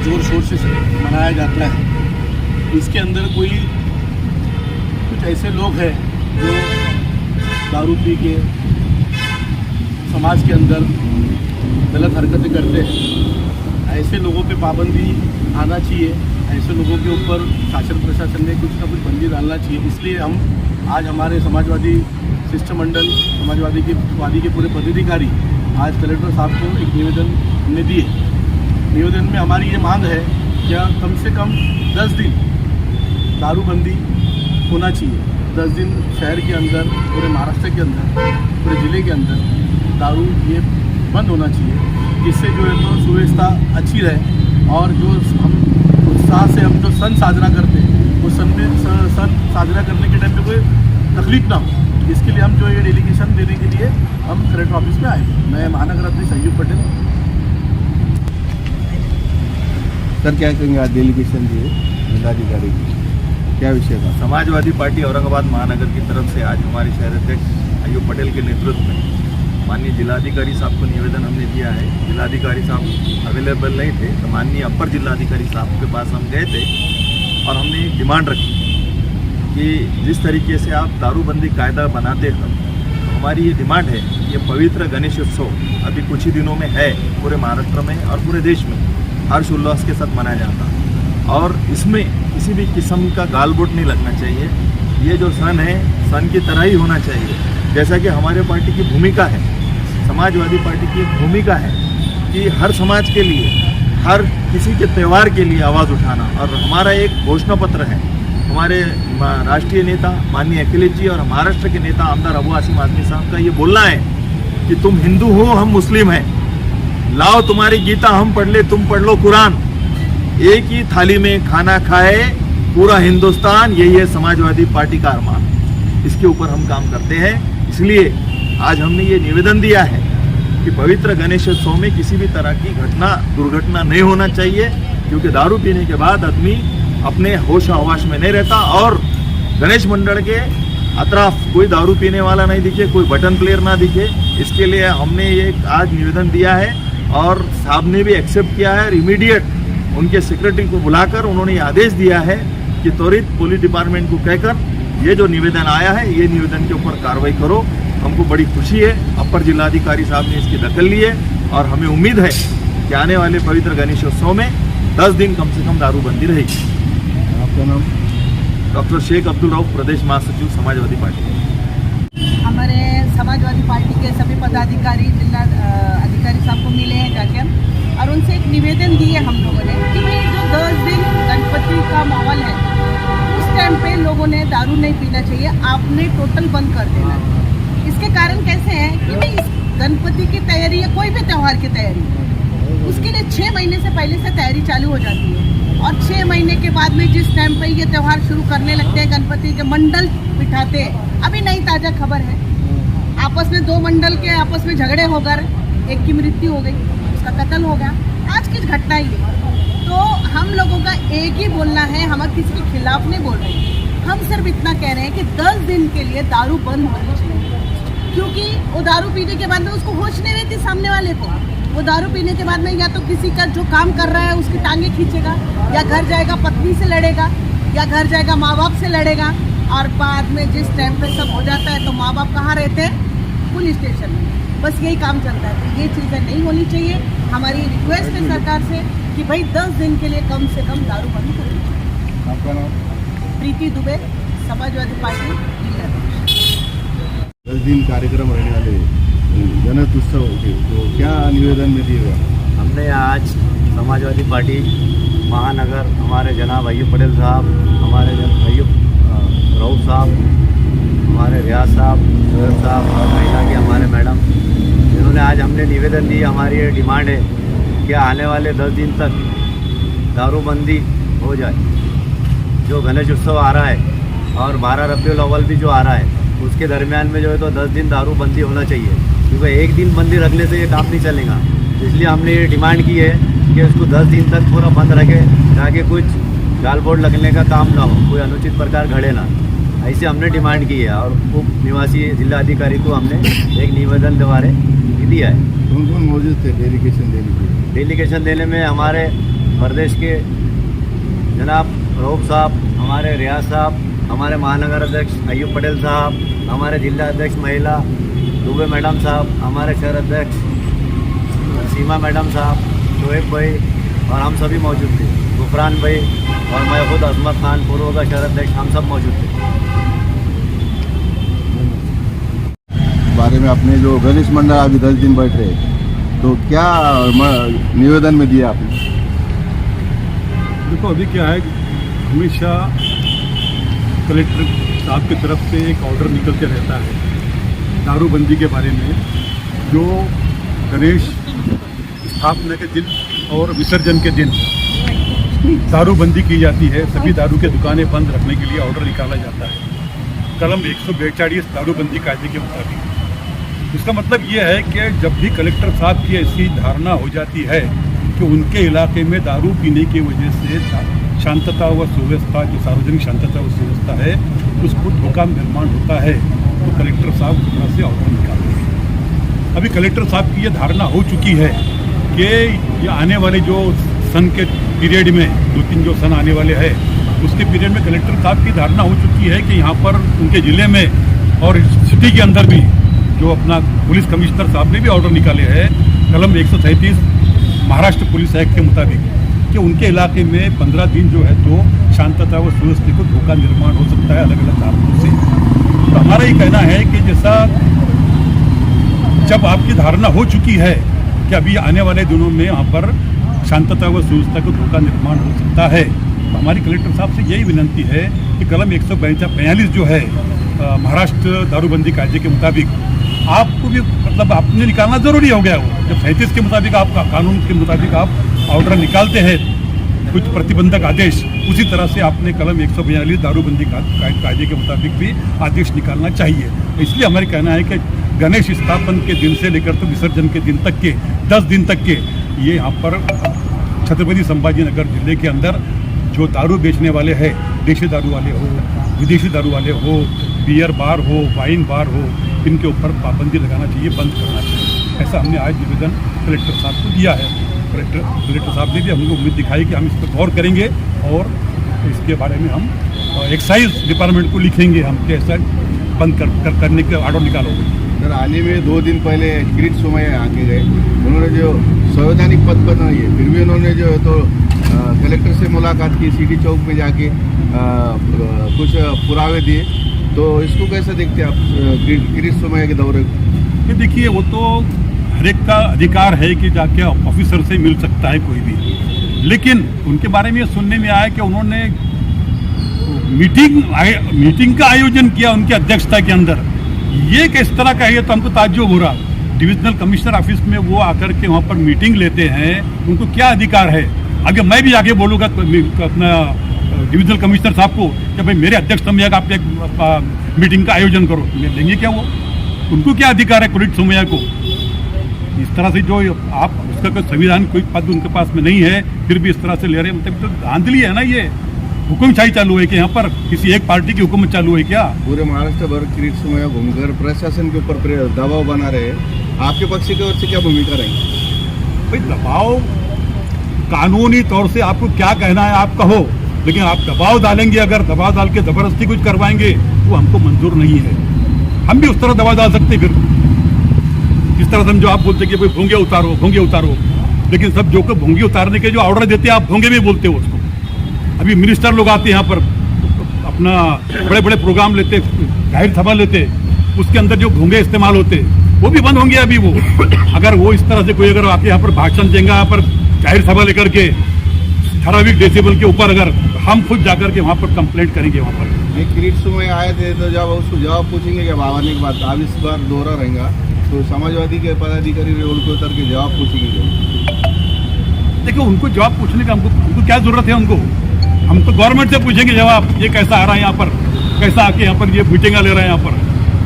ज़ोर शोर से मनाया जाता है। इसके अंदर कुछ ऐसे लोग हैं जो दारू पी के समाज के अंदर गलत हरकतें करते हैं। ऐसे लोगों पे पाबंदी आना चाहिए, ऐसे लोगों के ऊपर शासन प्रशासन ने कुछ ना कुछ बंदी डालना चाहिए। इसलिए हम आज हमारे समाजवादी शिष्टमंडल समाजवादी के पूरे पदाधिकारी आज कलेक्टर साहब को एक निवेदन हमने दिए। निवेदन में हमारी ये मांग है कि कम से कम 10 दिन दारूबंदी होना चाहिए। 10 दिन शहर के अंदर, पूरे महाराष्ट्र के अंदर, पूरे ज़िले के अंदर दारू ये बंद होना चाहिए। इससे जो है तो सुव्यवस्था अच्छी रहे और जो हम उत्साह से हम जो सन साजरा करते हैं वो सन साजरा करने के टाइम पे कोई तकलीफ ना हो। इसके लिए हम जो ये डेलीगेशन देने के लिए हम कलेक्टर ऑफिस में आए। मैं महानगर अध्यक्ष अयूब पटेल। सर क्या कहेंगे, आज डेलीगेशन दिए जिलाधिकारी की, क्या विषय था? समाजवादी पार्टी औरंगाबाद महानगर की तरफ से आज हमारे शहर अध्यक्ष अयूब पटेल के नेतृत्व में माननीय जिलाधिकारी साहब को निवेदन हमने दिया है। जिलाधिकारी साहब अवेलेबल नहीं थे तो माननीय अपर जिलाधिकारी साहब के पास हम गए थे और हमने एक डिमांड रखी कि जिस तरीके से आप दारूबंदी कायदा बनाते हो, तो हमारी ये डिमांड है कि ये पवित्र गणेश उत्सव अभी कुछ ही दिनों में है पूरे महाराष्ट्र में और पूरे देश में हर्ष उल्लास के साथ मनाया जाता है और इसमें किसी भी किस्म का गालबोट नहीं लगना चाहिए। ये जो सन है सन की तरह ही होना चाहिए, जैसा कि हमारे पार्टी की भूमिका है, समाजवादी पार्टी की एक भूमिका है कि हर समाज के लिए, हर किसी के त्यौहार के लिए आवाज़ उठाना। और हमारा एक घोषणा पत्र है, हमारे राष्ट्रीय नेता माननीय अखिलेश जी और महाराष्ट्र के नेता आमदार अबू आसिम आजमी साहब का ये बोलना है कि तुम हिंदू हो, हम मुस्लिम हैं, लाओ तुम्हारी गीता हम पढ़ ले, तुम पढ़ लो कुरान, एक ही थाली में खाना खाए पूरा हिंदुस्तान, यही है समाजवादी पार्टी का अरमान। इसके ऊपर हम काम करते हैं। इसलिए आज हमने ये निवेदन दिया है कि पवित्र गणेशोत्सव में किसी भी तरह की दुर्घटना नहीं होना चाहिए, क्योंकि दारू पीने के बाद आदमी अपने होश आवास में नहीं रहता और गणेश मंडल के अतराफ कोई दारू पीने वाला नहीं दिखे, कोई बटन प्लेयर ना दिखे। इसके लिए हमने ये आज निवेदन दिया है और साहब ने भी एक्सेप्ट किया है। इमीडिएट उनके सेक्रेटरी को बुलाकर उन्होंने आदेश दिया है कि त्वरित पुलिस डिपार्टमेंट को कहकर ये जो निवेदन आया है ये निवेदन के ऊपर कार्रवाई करो। हमको बड़ी खुशी है, अपर जिलाधिकारी साहब ने इसकी दखल ली है और हमें उम्मीद है कि आने वाले पवित्र गणेशोत्सव में 10 दिन कम से कम दारूबंदी रहेगी। आपका नाम? डॉक्टर शेख अब्दुल रऊफ, प्रदेश महासचिव समाजवादी पार्टी। हमारे समाजवादी पार्टी के सभी पदाधिकारी जिला अधिकारी साहब को मिले हैं जाके हम, और उनसे एक निवेदन दिए हम लोगों ने कि भाई जो 10 दिन गणपति का माहौल है उस टाइम पे लोगों ने दारू नहीं पीना चाहिए, आपने टोटल बंद कर देना। इसके कारण कैसे है कि भाई इस गणपति की तैयारी या कोई भी त्यौहार की तैयारी, उसके लिए 6 महीने से पहले से तैयारी चालू हो जाती है और 6 महीने के बाद में जिस टाइम पे ये त्यौहार शुरू करने लगते हैं, गणपति के मंडल बिठाते हैं। अभी नई ताज़ा खबर है, आपस में 2 मंडल के आपस में झगड़े होकर एक की मृत्यु हो गई, उसका कत्ल हो गया। आज की घटना ही है। तो हम लोगों का एक ही बोलना है, हम किसी के खिलाफ नहीं बोल रहे, हम सिर्फ इतना कह रहे हैं कि 10 दिन के लिए दारू बंद होनी चाहिए, क्योंकि वो दारू पीने के बाद में उसको होश नहीं रहती सामने वाले को। वो दारू पीने के बाद में या तो किसी का जो काम कर रहा है उसकी टांगे खींचेगा, या घर जाएगा पत्नी से लड़ेगा, या घर जाएगा माँ बाप से लड़ेगा, और बाद में जिस टाइम पे सब हो जाता है तो माँ बाप कहाँ रहते हैं? पुलिस स्टेशन में। बस यही काम चलता है। तो ये चीज़ें नहीं होनी चाहिए। हमारी रिक्वेस्ट है सरकार से कि भाई 10 दिन के लिए कम से कम दारू बंद करें। आपका नाम? प्रीति दुबे, समाजवादी पार्टी जिला। 10 दिन कार्यक्रम रहने वाले गणेश उत्सव के, तो क्या निवेदन में दिएगा? हमने आज समाजवादी पार्टी महानगर हमारे जनाब अयूब पटेल साहब, हमारे अयूब रऊफ साहब, हमारे रियाज साहब, सैयद साहब और महिला के हमारे मैडम, इन्होंने आज हमने निवेदन दिया। हमारी ये डिमांड है कि आने वाले 10 दिन तक दारूबंदी हो जाए। जो गणेश उत्सव आ रहा है और 12 रबीउल अव्वल भी जो आ रहा है, उसके दरमियान में जो है तो 10 दिन दारूबंदी होना चाहिए, क्योंकि एक दिन बंदी रखने से ये काम नहीं चलेगा। इसलिए हमने ये डिमांड की है कि उसको 10 दिन तक पूरा बंद रखे, ताकि कुछ गालबोट लगने का काम ना हो, कोई अनुचित प्रकार घड़े ना, ऐसे हमने डिमांड की है। और उप निवासी जिलाधिकारी को हमने एक निवेदन द्वारा दिया है। कौन कौन मौजूद थे डेलीगेशन देने के लिए? डेलीगेशन देने में हमारे प्रदेश के जनाब रऊफ साहब, हमारे रियाज साहब, हमारे महानगर अध्यक्ष अय्यूब पटेल साहब, हमारे जिला अध्यक्ष महिला दुबे मैडम साहब, हमारे शहर अध्यक्ष सीमा मैडम साहब, शोएब भाई और हम सभी मौजूद थे। गुफरान भाई और मैं खुद अजमत खान, पूर्व का शहर अध्यक्ष, हम सब मौजूद थे। बारे में अपने जो गणेश मंडल अभी 10 दिन बैठ रहे, तो क्या निवेदन में दिया आपने? देखो अभी क्या है, हमेशा कलेक्टर साहब की तरफ से एक ऑर्डर निकलते रहता है दारूबंदी के बारे में। जो गणेश स्थापना के दिन और विसर्जन के दिन दारूबंदी की जाती है, सभी दारू के दुकानें बंद रखने के लिए ऑर्डर निकाला जाता है कलम 142 दारूबंदी कायदे के मुताबिक। इसका मतलब ये है कि जब भी कलेक्टर साहब की ऐसी धारणा हो जाती है कि उनके इलाके में दारू पीने की वजह से शांतता व सुव्यवस्था, जो सार्वजनिक शांतता व सुव्यवस्था है, उसको धोखा निर्माण होता है, तो कलेक्टर साहब उस तरह से ऑर्डर निकालते हैं। अभी कलेक्टर साहब की ये धारणा हो चुकी है कि ये आने वाले जो सन के पीरियड में 2-3 जो सन आने वाले हैं, उसके पीरियड में कलेक्टर साहब की धारणा हो चुकी है कि यहाँ पर उनके ज़िले में और सिटी के अंदर भी जो अपना पुलिस कमिश्नर साहब ने भी ऑर्डर निकाले हैं कलम 137 महाराष्ट्र पुलिस एक्ट के मुताबिक, कि उनके इलाके में 15 दिन जो है तो शांतता व सुव्यवस्था को धोखा निर्माण हो सकता है अलग अलग कारणों से। तो हमारा ये कहना है कि जैसा जब आपकी धारणा हो चुकी है कि अभी आने वाले दिनों में यहाँ पर शांतता व सुव्यवस्था को धोखा निर्माण हो सकता है, तो हमारी कलेक्टर साहब से यही विनंती है कि कलम 142 जो है महाराष्ट्र दारूबंदी कायदे के मुताबिक आपको भी मतलब आपने निकालना जरूरी हो गया हो। जब 37 के मुताबिक आप कानून के मुताबिक आप ऑर्डर निकालते हैं कुछ प्रतिबंधक आदेश, उसी तरह से आपने कलम 142 दारूबंदी कायदे के मुताबिक भी आदेश निकालना चाहिए। इसलिए हमारा कहना है कि गणेश स्थापन के दिन से लेकर तो विसर्जन के दिन तक के 10 दिन तक के ये यहाँ पर छत्रपति संभाजी नगर जिले के अंदर जो दारू बेचने वाले हैं, देशी दारू वाले हो, विदेशी दारू वाले हो, बियर बार हो, वाइन बार हो, इनके ऊपर पाबंदी लगाना चाहिए, बंद करना चाहिए। ऐसा हमने आज निवेदन कलेक्टर साहब को दिया है। कलेक्टर साहब ने भी हमको उम्मीद दिखाई कि हम इस पर गौर करेंगे और इसके बारे में हम एक्साइज डिपार्टमेंट को लिखेंगे हम कि ऐसा बंद करने के ऑर्डर निकालोगे। सर, हाल ही में 2 दिन पहले किरीट सोमैया आके गए, उन्होंने जो संवैधानिक पद पर नहीं है, फिर भी उन्होंने जो है तो कलेक्टर से मुलाकात की, सिटी चौक में जाके कुछ पुरावे दिए, तो इसको कैसे देखते हैं आप किरीट सोमैया के दौरे को? देखिए, वो तो हर एक का अधिकार है कि जाके ऑफिसर से मिल सकता है कोई भी, लेकिन उनके बारे में सुनने में आया कि उन्होंने मीटिंग का आयोजन किया उनकी अध्यक्षता के अंदर। ये किस तरह का है, ये तो हमको ताज्जुब हो रहा। डिविजनल कमिश्नर ऑफिस में वो आकर के वहाँ पर मीटिंग लेते हैं, उनको क्या अधिकार है? आगे मैं भी आगे बोलूँगा अपना डिविजनल कमिश्नर साहब को कि भाई मेरे अध्यक्षता में आप एक मीटिंग का आयोजन करो, लेंगे क्या वो? उनको क्या अधिकार है किरीट सोमैया को? इस तरह से जो आप उसका कोई संविधान कोई पद उनके पास में नहीं है, फिर भी इस तरह से ले रहे हैं, मतलब तो धांधली है ना। ये हुक्मशाही चालू है कि यहाँ पर किसी एक पार्टी की हुकूमत चालू है क्या? पूरे महाराष्ट्र भर किरीट सोमैया घूमकर प्रशासन के ऊपर दबाव बना रहे हैं, आपके पक्ष की ओर से क्या भूमिका रहेगी? भाई दबाव कानूनी तौर से आपको क्या कहना है आप कहो, लेकिन आप दबाव डालेंगे, अगर दबाव डाल के जबरदस्ती कुछ करवाएंगे वो हमको मंजूर नहीं है। हम भी उस तरह दबाव डाल सकते फिर, जिस तरह से जो आप बोलते कि भाई भोंगे उतारो, लेकिन सब जो को भोंगे उतारने के जो ऑर्डर देते हैं आप भोंगे भी बोलते हो उसको। अभी मिनिस्टर लोग आते हैं यहाँ पर, अपना बड़े बड़े प्रोग्राम लेते, जाहिर सभा लेते, उसके अंदर जो भोंगे इस्तेमाल होते वो भी बंद होंगे अभी। वो अगर वो इस तरह से कोई अगर आके यहाँ पर भाषण देंगे, यहाँ पर जाहिर सभा लेकर के 18 डेसिबल के ऊपर, अगर हम खुद जाकर के वहाँ पर कंप्लेंट करेंगे वहाँ पर। ये किरीट सोमैया आए थे तो जब उसको जवाब पूछेंगे क्या आने के बाद, अब इस बार दोहरा रहेगा तो समाजवादी के पदाधिकारी रोड पे उतर के जवाब पूछेंगे। देखो, उनको जवाब पूछने का हमको क्या जरूरत है? हम तो गवर्नमेंट से पूछेंगे जवाब, ये कैसा आ रहा है यहाँ पर, कैसा आके यहाँ पर ये मीटिंग ले रहा है यहाँ पर।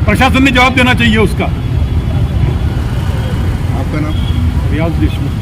प्रशासन ने जवाब देना चाहिए उसका। आपका नाम? रियाज देशमुख।